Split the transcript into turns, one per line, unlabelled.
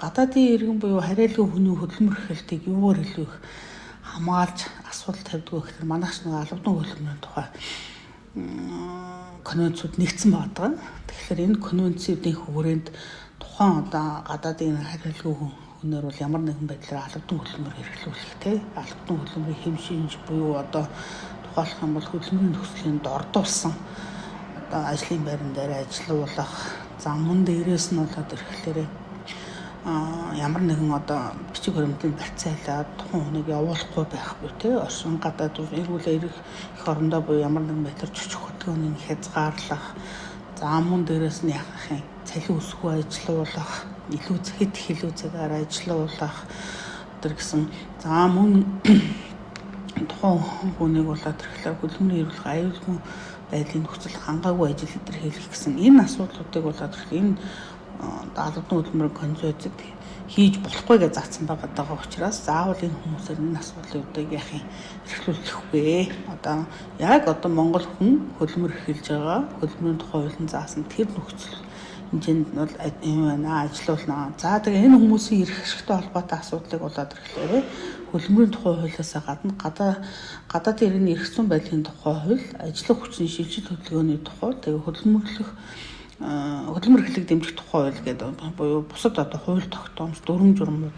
гадаадын иргэн буюу хариалгүй хүний хөдөлмөр эрхлэлтийг юугаар илүү их хамгаалж асуудал тавьдгүй гэхээр манайх нэг албан хөдөлмөрийн тухай конвенцууд нэгдсэн байдаг. Тэгэхээр энэ конвенцийн хүрээнд тухайн одоо гадаадын хариалгүй хүнээр бол ямар нэгэн байдлаар албан хөдөлмөр эрхлүүлэх албан хөдөлмөрийн хэм шинж буюу одоо тухайлах юм бол хөдөлмөрийн нөхцөлийн дордуулсан одоо ажлын байран дээр ажиллуулах замун дээрээс нь болоод ирэхлээрээ ямар нэгэн одоо бичиг баримтын барьцаалаад тухайн хүнийг явуулахгүй байх буюу орчин гадаад эргүүлээ ирэх их орондоо буюу ямар нэгэн байдлаар жижиг хөдөлгөөний хязгаарлах замун дээрээс нь яхахын цалин өсгөө ажиллуулах илүү хэд илүү цагаар ажиллуулах тэр гэсэн за мөн тухайн хүнийг болоод ирэхлээр хөдөлмөрийн эрүүлэх аюулгүй байдлын нөхцөл хангаагүй ажил илэрхийлэх гэсэн энэ асуудлуудыг болоод энэ албан хөдөлмөрийн конвенцэд хийж болохгүй гэж заасан байгаа учраас заавал энэ хүмүүсээр энэ асуудлын үдийг яахын эрхлүүлэхгүй. Одоо Монгол хүн хөдөлмөр эрхэлж байгаа хөдөлмөрийн тухай хуулийн заасан тэр нөхцөл хэмжээнд нь бол юм байна ажиллуулна. За тэгээ энэ хүмүүсийн эрх ашигтай холбоотой асуудлыг болоод ирэхлээр хөдөлмөрийн тухай хуулиас гадна гадаадын иргэний эрх зүйн байдлын тухай хууль, ажлын хүчний шилжилт хөдөлгөөний тухай, тэгээ хөдөлмөр эрхлэлийг дэмжих тухай хууль гэдэг буюу бусад одоо хууль тогтоомж дүрм журмууд